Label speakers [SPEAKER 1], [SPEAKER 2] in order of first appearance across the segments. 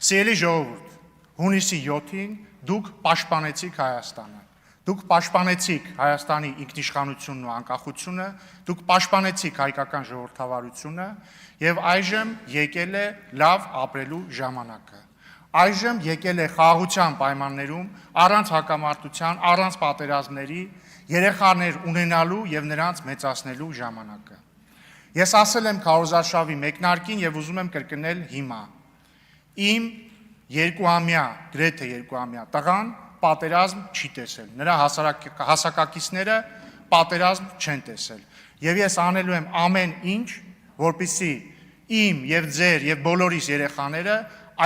[SPEAKER 1] Սիրելի ժողովուրդ, հունիսի 7-ին դուք պաշտպանեցիք Հայաստանը։ Դուք պաշտպանեցիք Հայաստանի ինքնիշխանությունն ու անկախությունը, դուք պաշտպանեցիք հայկական ժողովրդավարությունը եւ այժմ եկել է լավ ապրելու ժամանակը։ Այժմ եկել է խաղաղության պայմաններում, առանց հակամարտության, առանց պատերազմների, երեխաներ ունենալու եւ նրանց մեծացնելու ժամանակը։ Ես ասել եմ քարոզարշավի մեկնարկին եւ ուզում եմ կրկնել հիմա։ Իմ երկուամյա, գրեթե երկուամյա տղան պատերազմ չի տեսել, նրա հասակակիցները պատերազմ չեն տեսել եւ ես անելու եմ ամեն ինչ, որպեսզի իմ եւ ձեր եւ բոլորիս երեխաները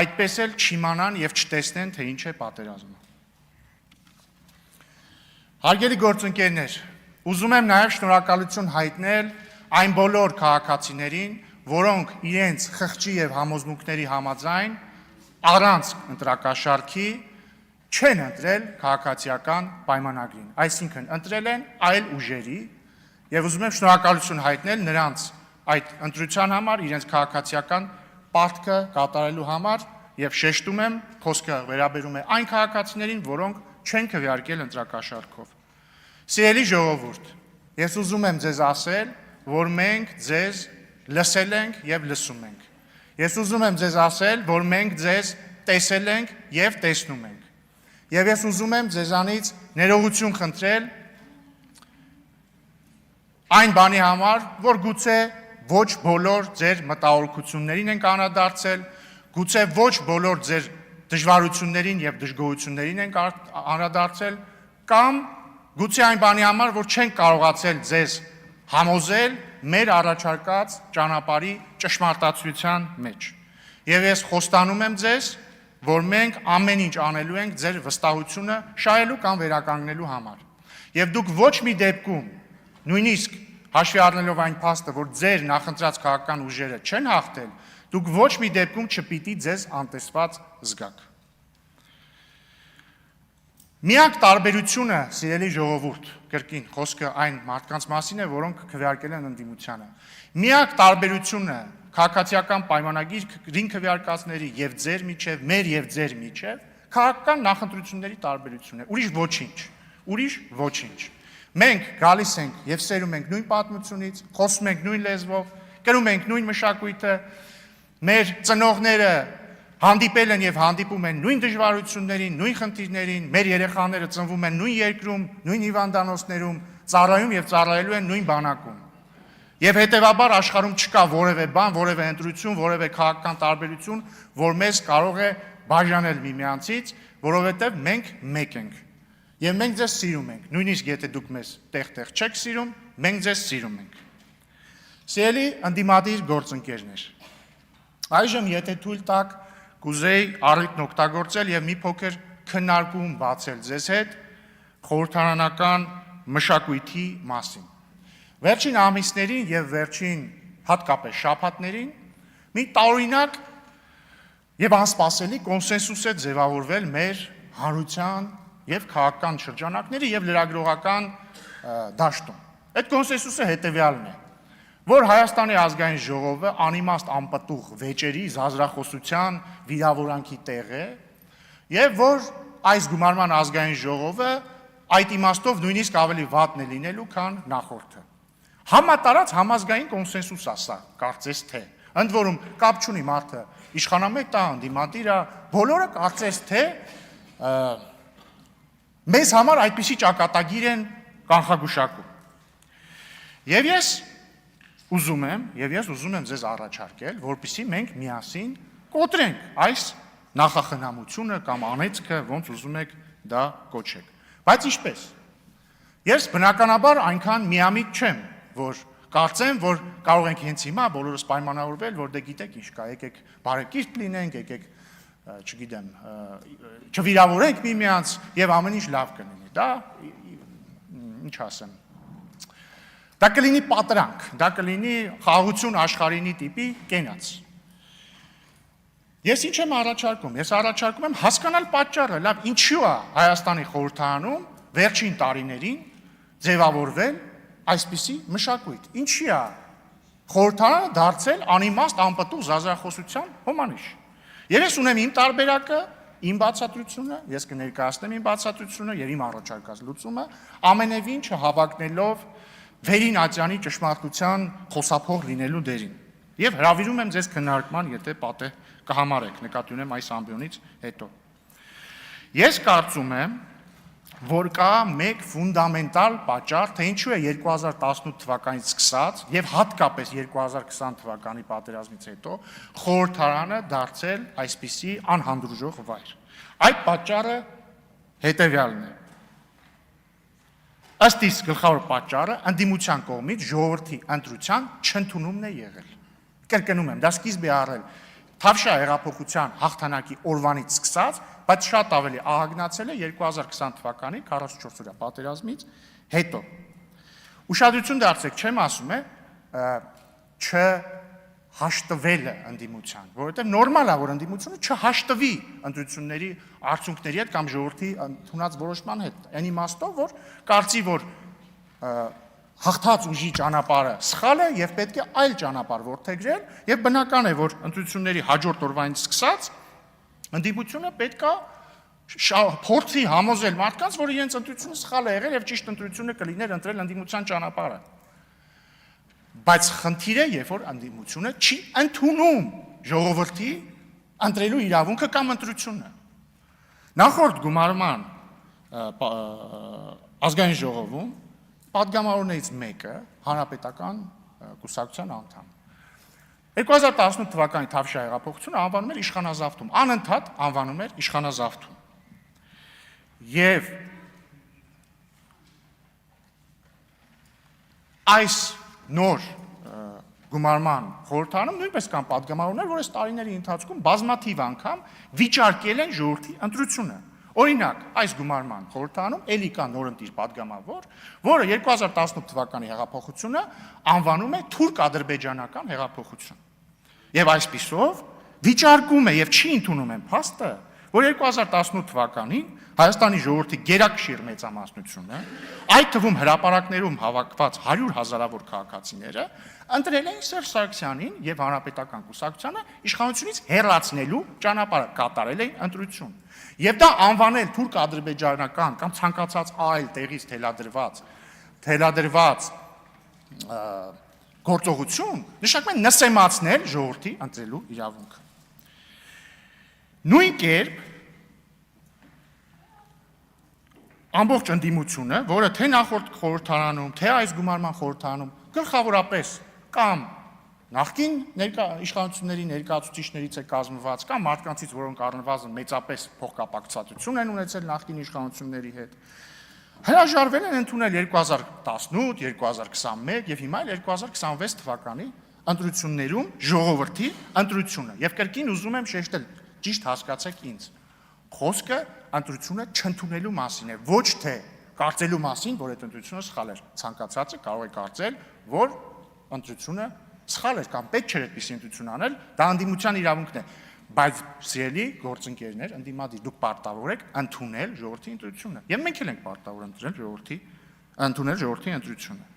[SPEAKER 1] այդպես էլ չիմանան եւ չտեսնեն, թե ինչ է պատերազմը։ Հարգելի գործընկերներ, ուզում եմ նաեւ շնորհակալություն հայտնել այն բոլոր քաղաքացիներին, որոնք իրենց խղճի եւ համոզմունքների համաձայն առանց ընտրակաշառքի չեն ընտրել քաղաքացիական պայմանագրին, այսինքն ընտրել են այլ ուժերի եւ ուզում եմ շնորհակալություն հայտնել նրանց այդ ընտրության համար, իրենց քաղաքացիական պարտքը կատարելու համար եւ շեշտում եմ, խոսքը վերաբերում է այն քաղաքացիներին, որոնք չեն քվեարկել ընտրակաշառքով։ Սիրելի ժողովուրդ, ես ուզում եմ ձեզ ասել, որ մենք ձեզ լսել ենք եւ լսում ենք։ Ես ուզում եմ ձեզ ասել, որ մենք ձեզ տեսել ենք եւ տեսնում ենք։ Եվ ես ուզում եմ ձեզանից ներողություն խնդրել այն բանի համար, որ գուցե ոչ բոլոր ձեր մտահոգություններին ենք անդրադարձել, գուցե ոչ բոլոր ձեր դժվարություններին եւ դժգոհություններին ենք անդրադարձել, կամ գուցե այն բանի համար, որ չենք կարողացել ձեզ համոզել մեր առաջարկած ճանապարհի ճշմարտացիության մեջ։ Եվ ես խոստանում եմ ձեզ, որ մենք ամեն ինչ անելու ենք ձեր վստահությունը շահելու կամ վերականգնելու համար։ Եվ դուք ոչ մի դեպքում, նույնիսկ հաշվի առնելով այն փաստը, որ ձեր նախընտրած քաղաքական ուժերը չեն հաղթել, դուք ոչ մի դեպքում չպիտի ձեզ անտեսված զգաք։ Միակ տարբերությունը, սիրելի ժողովուրդ, կրկին խոսքը այն մարդկանց մասին է, որոնք քվեարկել են ընդդիմությանը։ Միակ տարբերությունը քաղաքացիական պայմանագրին քվեարկածների եւ ձեր միջև, մեր եւ ձեր միջև քաղաքական նախընտրությունների տարբերությունն է։ Ուրիշ ոչինչ։ Մենք գալիս ենք եւ սերում ենք նույն պատմությունից, խոսում ենք նույն լեզվով, կրում ենք նույն մշակույթը, մեր ծնողները հանդիպել են եւ հանդիպում են նույն դժվարություններին, նույն խնդիրներին, մեր երեխաները ծնվում են նույն երկրում, նույն հիվանդանոցներում, ծառայում եւ ծառայելու են նույն բանակում։ Եվ հետևաբար աշխարհում չկա որևէ բան, որևէ ընտրություն, որևէ քաղաքական տարբերություն, որ մեզ կարող է բաժանել միմյանցից, որովհետեւ մենք մեկ ենք։ Եվ մենք ձեզ սիրում ենք, նույնիսկ եթե դուք մեզ տեղ-տեղ չեք սիրում, մենք ձեզ սիրում ենք։ Սիրելի ընդդիմադիր գործընկերներ, այժմ եթե թույլ տաք, կուզեի առիթն օգտագործել եւ մի փոքր քննարկում բացել ձեզ հետ խորհրդարանական մշակույթի մասին։ Վերջին ամիսներին եւ վերջին հատկապես շաբաթներին մի տարօրինակ եւ անսպասելի կոնսենսուս է ձևավորվել մեր հանրության եւ քաղաքական շրջանակների եւ լրագրողական դաշտում։ Այդ կոնսենսուսը հետեւյալն է, որ Հայաստանի ազգային ժողովը անիմաստ անպտուղ վեճերի զազրախոսության վիրավորանքի տեղ է եւ որ այս գումարման ազգային ժողովը այդ իմաստով նույնիսկ ավելի վատն է լինելու, քան նախորդը։ Համատարած համազգային կոնսենսուս է սա, կարծես թե։ Ընդ որում կապ չունի մարդը իշխանամետ է, ընդդիմադիր է, բոլորը կարծես թե մեզ համար այդպիսի ճակատագիր են կանխագուշակում։ Եվ ես ուզում եմ ձեզ առաջարկել, որպեսզի մենք միասին կոտրենք այս նախախնամությունը կամ անեծքը, ոնց ուզում եք դա կոչեք։ Բայց ինչպես։ Ես բնականաբար այնքան միամիտ չեմ, որ կարծեմ, որ կարող ենք հենց հիմա բոլորս պայմանավորվել, որ դե գիտեք ինչ կա, եկեք բարեկիրթ լինենք, եկեք, չգիտեմ, չվիրավորենք միմյանց եւ ամեն ինչ լավ կլինի։ Դա ինչ ասեմ։ Դա կլինի պատրանք, դա կլինի խաղաղություն աշխարհինի տիպի կենաց։ Ես ինչ եմ առաջարկում։ Ես առաջարկում եմ հասկանալ պատճառը, լավ, ինչու է Հայաստանի խորհրդարանում վերջին տարիներին ձևավորվել այսպիսի մշակույթ։ Ինչի է խորհրդարանը դարձել անիմաստ անպտուղ զազրախոսության հոմանիշ։ Եվ ես ունեմ իմ տարբերակը, իմ բացատրությունը, ես կներկայացնեմ իմ բացատրությունը եւ իմ առաջարկած լուծումը, ամենևին չհավակնելով Վերին Ատյանի ճշմարտության խոսափող լինելու դերին։ Եվ հրավիրում եմ ձեզ քննարկման, եթե պատեհ կհամարեք, նկատի ունեմ այս ամբիոնից հետո։ Ես կարծում եմ, որ կա մեկ ֆունդամենտալ պատճառ, թե ինչու է 2018 թվականից սկսած եւ հատկապես 2020 թվականի պատերազմից հետո խորհրդարանը դարձել այսպիսի անհանդուրժող վայր։ Այդ պատճառը հետեւյալն է։ Ըստ իս գլխավոր պատճառը ընդդիմության կողմից ժողովրդի ընտրության չընդունումն է եղել։ Կրկնում եմ, դա սկիզբ է առել Թավշյա հեղափոխության հաղթանակի օրվանից սկսած, բայց շատ ավելի ահագնացել է 2020 թվականի 44-օրյա պատերազմից հետո։ Ուշադրություն դարձեք, չեմ ասում է չհաշտվելը ընդդիմության, որովհետև նորմալ է, որ ընդդիմությունը չհաշտվի ընտրությունների արդյունքների հետ կամ ժողովրդի ընդունած որոշման հետ։ Այն իմաստով, որ կարծի, որ հաղթած ուժի ճանապարհը սխալ է եւ պետք է այլ ճանապարհ որդեգրել եւ բնական է, որ ընտրությունների հաջորդ օրվանից սկսած ընդդիմությունը պետք է փորձի համոզել մարդկանց, որ իրենց ընտրությունը սխալ է եղել եւ ճիշտ ընտրությունը կլիներ ընտրել ընդդիմության ճանապարհը։ Բայց խնդիրը, երբ որ ընդդիմությունը չի ընդունում ժողովրդի ընտրելու իրավունքը կամ ընտրությունը։ Նախորդ գումարման ազգային ժողովում պատգամավորներից մեկը հանրապետական կուսակցության անդամ։ 2018 թվականի Թավշյա հեղափոխությունը անվանում էր իշխանազավթում, անընդհատ անվանում էր իշխանազավթում։ Եվ այս նոր գումարման խորհրդարանում նույնպես կան պատգամավորներ, որ այս տարիների ընթացքում բազմաթիվ անգամ վիճարկել են ժողովրդի ընտրությունը։ Օրինակ, այս գումարման խորհրդարանում էլի կա նորընտիր պատգամավոր, որը 2018 թվականի հեղափոխությունը անվանում է թուրք-ադրբեջանական հեղափոխություն։ Եվ այսպիսով վիճարկում է եւ չի ընդունում են փաստը, որ 2018 թվականին Հայաստանի ժողովրդի գերակշիռ մեծամասնությունը, այդ թվում հրապարակներում հավաքված 100 հազարավոր քաղաքացիները, ընտրել էին Սերժ Սարգսյանին եւ հանրապետական կուսակցությանը իշխանությունից հեռացնելու ճանապարհը, կատարել էին ընտրություն։ Եվ դա անվանել թուրք-ադրբեջանական կամ ցանկացած այլ տեղից թելադրված գործողություն, նշանակում է նսեմացնել ժողովրդի ընտրելու իրավունքը։ Նույն կերպ ամբողջ ընդդիմությունը, որը թե նախորդ խորհրդարանում, թե այս գումարման խորհրդարանում գլխավորապես կամ նախկին իշխանությունների ներկայացուցիչներից է կազմված, կամ մարդկանցից, որոնք առնվազն մեծապես փոխկապակցություն են ունեցել նախկին իշխանությունների հետ, հրաժարվել են ընդունել 2018, 2021 եւ հիմա 2026 թվականի ընտրություններում ժողովրդի ընտրությունը։ Եվ կրկին ուզում եմ շեշտել, ճիշտ հասկացեք ինձ, խոսքը ընտրությունը չընդունելու մասին է, ոչ թե կարծելու մասին, որ այդ ընտրությունը սխալ էր։ Ցանկացածը կարող է կարծել, որ ընտրությունը սխալ էր կամ պետք չէր այդպիսի ընտրություն անել, դա ընդդիմության իրավունքն է, բայց սիրելի գործընկերներ, ընդդիմադիր, դուք պարտավոր եք ընդունել ժողովրդի ընտրությունը։ Եվ մենք էլ ենք պարտավոր ընդունել ժողովրդի ընտրությունը։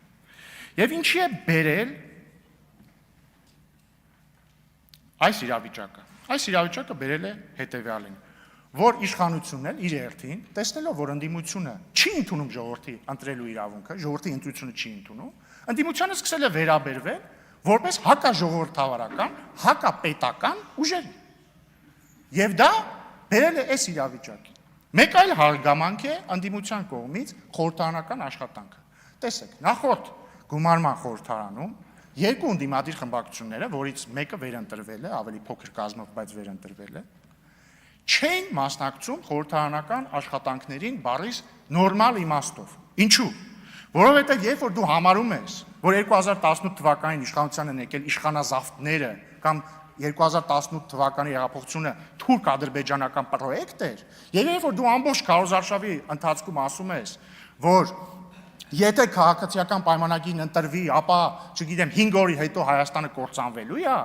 [SPEAKER 1] Եվ ինչի է բերել այս իրավիճակը։ Այս իրավիճակը բերել է հետևյալին, որ իշխանությունն էլ իր հերթին, տեսնելով, որ ընդդիմությունը չի ընդունում ժողովրդի ընտրելու իրավունքը, ժողովրդի ընտրությունը չի ընդունում, ընդդիմությանը սկսել է վերաբերվել որպես հակաժողովրդավարական, հակապետական ուժերի։ Եվ դա բերել է այս իրավիճակին։ Մեկ այլ հարգամանք է ընդդիմության կողմից խորհրդարանական աշխատանքը։ Տեսեք, նախորդ գումարման խորհրդարանում երկու ընդդիմադիր խմբակցությունները, որից մեկը վերընտրվել է, ավելի փոքր կազմով, բայց վերընտրվել է, չեն մասնակցում խորհրդարանական աշխատանքներին բառից նորմալ իմաստով։ Ինչու՞։ Որովհետև երբ որ դու համարում ես, որ 2018 թվականին իշխանության են եկել իշխանազավթները կամ 2018 թվականի հեղափոխությունը թուրք-ադրբեջանական պրոյեկտ էր, եւ երբ որ դու ամբողջ քարոզարշավի ընթացքում ասում ես, որ եթե քաղաքացիական պայմանագիրն ընտրվի, ապա, չգիտեմ, 5 օրի հետո Հայաստանը կործանվելու է,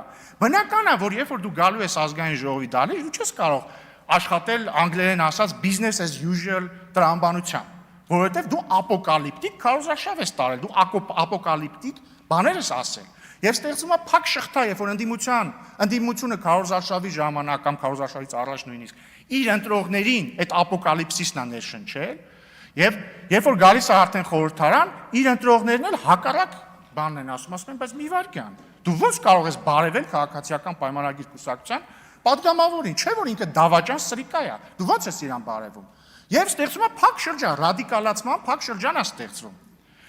[SPEAKER 1] բնական է, որ երբ որ դու գալու ես ազգային ժողովի դալի, դու չես կարող աշխատել անգլերեն ասած business as usual տրամաբանությամբ, որովհետև դու ապոկալիպտիկ քարոզարշավ ես տարել, դու ապոկալիպտիկ բաներ ես ասել։ Եվ ստեղծվում է փակ շղթա, երբ որ ընդդիմությունը քարոզարշավի ժամանակ կամ քարոզարշավից առաջ նույնիսկ իր ընտրողներին այդ ապոկալիպսիսն է ներշնչել, եւ երբ որ գալիս է արդեն խորհրդարան, իր ընտրողներն էլ հակառակ բանն են ասում են, բայց մի վարքյան, դու ո՞նց կարող ես բարևել քաղաքացիական պայմանագիր կուսակցության պատգամավորին, չէ՞ որ ինքը դավաճան սրիկա է, դու ո՞նց ես իրան բարևում։ Եվ ստեղծվում է փակ շրջան, ռադիկալացման փակ շրջան է ստեղծվում։